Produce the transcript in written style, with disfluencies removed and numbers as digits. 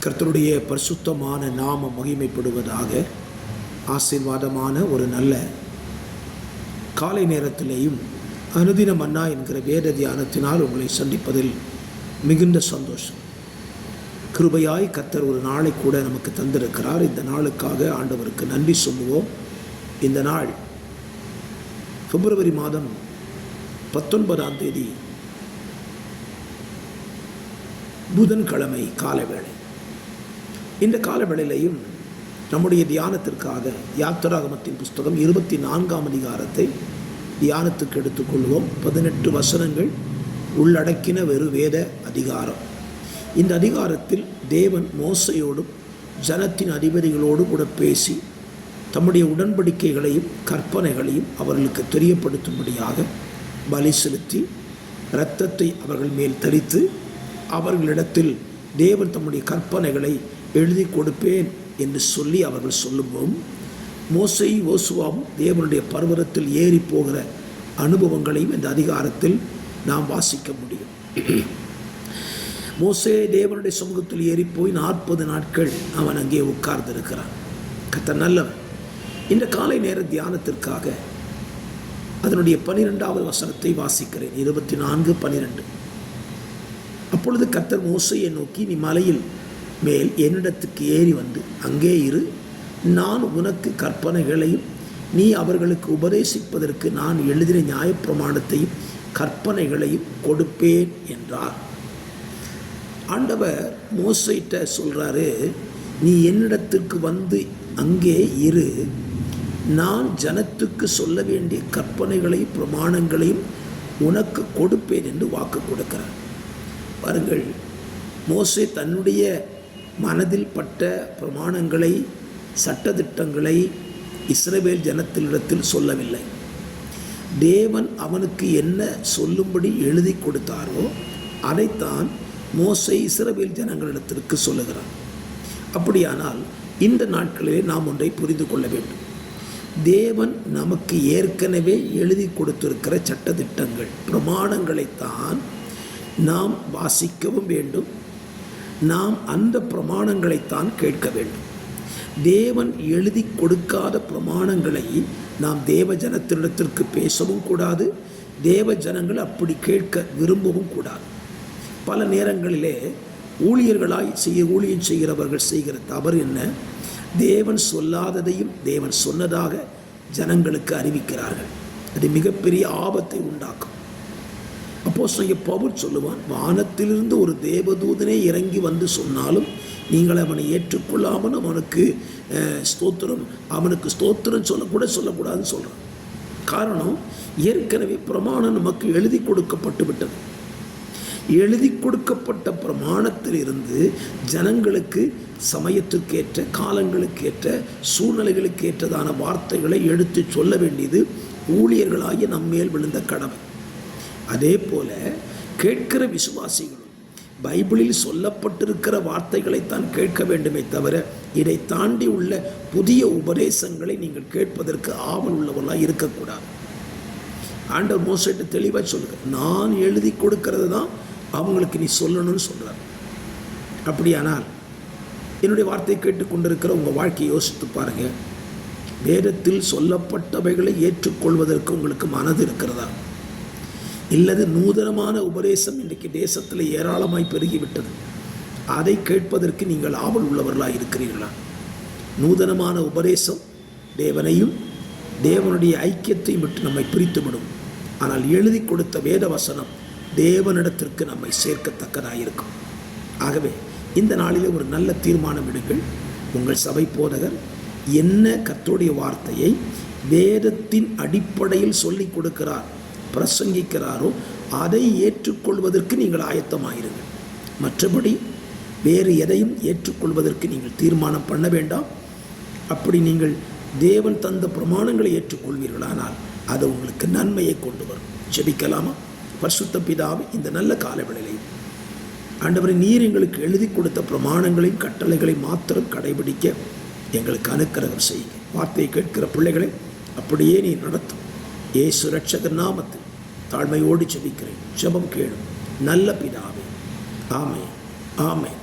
கர்த்தருடைய பரிசுத்தமான நாமம் மகிமைப்படுவதாக. ஆசீர்வாதமான ஒரு நல்ல காலை நேரத்திலேயும் அனுதின மன்னா என்கிற வேத தியானத்தினால் உங்களை சந்திப்பதில் மிகுந்த சந்தோஷம். கிருபையாய் கர்த்தர் ஒரு நாளை கூட நமக்கு தந்திருக்கிறார். இந்த நாளுக்காக ஆண்டவருக்கு நன்றி சொல்லுவோம். இந்த நாள் பிப்ரவரி மாதம் 19ஆம் தேதி புதன்கிழமை காலவேளை. இந்த காலவேளையிலையும் நம்முடைய தியானத்திற்காக யாத்திராகமத்தின் புஸ்தகம் 24ஆம் அதிகாரத்தை தியானத்துக்கு எடுத்துக்கொள்வோம். 18 வசனங்கள் உள்ளடக்கின வெறு வேத அதிகாரம். இந்த அதிகாரத்தில் தேவன் மோசையோடும் ஜனத்தின் அதிபதிகளோடு கூட பேசி தம்முடைய உடன்படிக்கைகளையும் கற்பனைகளையும் அவர்களுக்கு தெரியப்படுத்தும்படியாக பலி செலுத்தி இரத்தத்தை அவர்கள் மேல் தெளித்து அவர்களிடத்தில் தேவன் தம்முடைய கற்பனைகளை எழுதி கொடுப்பேன் என்று சொல்லி அவர்கள் சொல்லும்போது மோசே யோசுவாவும் தேவனுடைய பர்வதத்தில் ஏறி போகிற அனுபவங்களையும் இந்த அதிகாரத்தில் நாம் வாசிக்க முடியும். மோசே தேவனுடைய சமூகத்தில் ஏறி போய் 40 நாட்கள் அவன் அங்கே உட்கார்ந்திருக்கிறான். கர்த்தர் நல்லவன். இந்த காலை நேர தியானத்திற்காக அதனுடைய 12வது வசனத்தை வாசிக்கிறேன். 24:12. அப்பொழுது கர்த்தர் மோசையை நோக்கி, நீ மலையில் மேல் என்னிடத்துக்கு ஏறி வந்து அங்கே இரு, நான் உனக்கு கற்பனைகளையும் நீ அவர்களுக்கு உபதேசிப்பதற்கு நான் எழுதின நியாயப்பிரமாணத்தையும் கற்பனைகளையும் கொடுப்பேன் என்றார். ஆண்டவர் மோசைட்ட சொல்றாரு, நீ என்னிடத்துக்கு வந்து அங்கே இரு, நான் ஜனத்துக்கு சொல்ல வேண்டிய கற்பனைகளையும் பிரமாணங்களையும் உனக்கு கொடுப்பேன் என்று வாக்கு கொடுக்கிறார். பாருங்கள், மோசே தன்னுடைய மனதில் பட்ட பிரமாணங்களை சட்டதிட்டங்களை இஸ்ரவேல் ஜனத்தினிடத்தில் சொல்லவில்லை. தேவன் அவனுக்கு என்ன சொல்லும்படி எழுதி கொடுத்தாரோ அதைத்தான் மோசே இஸ்ரவேல் ஜனங்களிடத்திற்கு சொல்லுகிறார். அப்படியானால் இந்த நாட்களிலே நாம் ஒன்றை புரிந்து கொள்ள வேண்டும். தேவன் நமக்கு ஏற்கனவே எழுதி கொடுத்திருக்கிற சட்டதிட்டங்கள் பிரமாணங்களைத்தான் நாம் வாசிக்கவும் வேண்டும். நாம் அந்த பிரமாணங்களைத்தான் கேட்க வேண்டும். தேவன் எழுதி கொடுக்காத பிரமாணங்களை நாம் தேவ ஜனத்தினிடத்திற்கு பேசவும் கூடாது. தேவ ஜனங்கள் அப்படி கேட்க விரும்பவும் கூடாது. பல நேரங்களிலே ஊழியர்களாய் ஊழியம் செய்கிறவர்கள் செய்கிற தவறு என்ன? தேவன் சொல்லாததையும் தேவன் சொன்னதாக ஜனங்களுக்கு அறிவிக்கிறார்கள். அது மிகப்பெரிய ஆபத்தை உண்டாக்கும். அப்போஸ்தலன் பவுல் சொல்லுவான், வானத்திலிருந்து ஒரு தேவதூதனே இறங்கி வந்து சொன்னாலும் நீங்கள் அவனை ஏற்றுக்கொள்ளாமல் அவனுக்கு ஸ்தோத்திரம் சொல்லக்கூடாதுன்னு சொல்கிறான். காரணம், ஏற்கனவே பிரமாணம் நமக்கு எழுதி கொடுக்கப்பட்டு விட்டது. எழுதி கொடுக்கப்பட்ட பிரமாணத்திலிருந்து ஜனங்களுக்கு சமயத்துக்கேற்ற காலங்களுக்கேற்ற சூழ்நிலைகளுக்கு ஏற்றதான வார்த்தைகளை எடுத்து சொல்ல வேண்டியது ஊழியர்களாகிய நம்மேல் விழுந்த கடமை. அதே போல கேட்கிற விசுவாசிகளும் பைபிளில் சொல்லப்பட்டிருக்கிற வார்த்தைகளைத்தான் கேட்க வேண்டுமே தவிர இதை தாண்டி உள்ள புதிய உபதேசங்களை நீங்கள் கேட்பதற்கு ஆவல் உள்ளவர்களாக இருக்கக்கூடாது. ஆண்டவர் மோசேட்டு தெளிவாக சொல்லுங்க, நான் எழுதி கொடுக்கறது தான் அவங்களுக்கு நீ சொல்லணும்னு சொல்கிறார். அப்படியானால் என்னுடைய வார்த்தையை கேட்டுக்கொண்டிருக்கிற உங்கள் வாழ்க்கையை யோசித்து பாருங்கள். வேதத்தில் சொல்லப்பட்டவைகளை ஏற்றுக்கொள்வதற்கு உங்களுக்கு மனது இருக்கிறதா? இல்லது நூதனமான உபதேசம் இன்றைக்கு தேசத்தில் ஏராளமாய் பெருகிவிட்டது, அதை கேட்பதற்கு நீங்கள் ஆவல் உள்ளவர்களாக இருக்கிறீர்களா? நூதனமான உபதேசம் தேவனையும் தேவனுடைய ஐக்கியத்தையும் விட்டு நம்மை பிரித்துவிடும். ஆனால் எழுதி கொடுத்த வேத வசனம் தேவனிடத்திற்கு நம்மை சேர்க்கத்தக்கதாக இருக்கும். ஆகவே இந்த நாளிலே ஒரு நல்ல தீர்மானம் எடுங்கள். உங்கள் சபை போதகர் என்ன கர்த்தருடைய வார்த்தையை வேதத்தின் அடிப்படையில் சொல்லிக் கொடுக்கிறார், பிரசங்கிக்கிறாரோ அதை ஏற்றுக்கொள்வதற்கு நீங்கள் ஆயத்தமாயிருங்கள். மற்றபடி வேறு எதையும் ஏற்றுக்கொள்வதற்கு நீங்கள் தீர்மானம் பண்ண வேண்டாம். அப்படி நீங்கள் தேவன் தந்த பிரமாணங்களை ஏற்றுக்கொள்வீர்களானால் அது உங்களுக்கு நன்மையை கொண்டு வரும். ஜெபிக்கலாமா? பரிசுத்த பிதாவே, இந்த நல்ல காலவேளையில் ஆண்டவரே, நீர் எங்களுக்கு எழுதி கொடுத்த பிரமாணங்களையும் கட்டளைகளை மாத்திரம் கடைபிடிக்க எங்களுக்கு அனுக்கிரகம் செய்யுங்க. வார்த்தையை கேட்கிற பிள்ளைகளை அப்படியே நீ நடத்தும். இயேசு இரட்சகர் நாமத்தில் தாழ்மையோடு ஜெபிக்கிறேன். ஜெபம் கேளும் நல்ல பிதாவே. ஆமென், ஆமென்.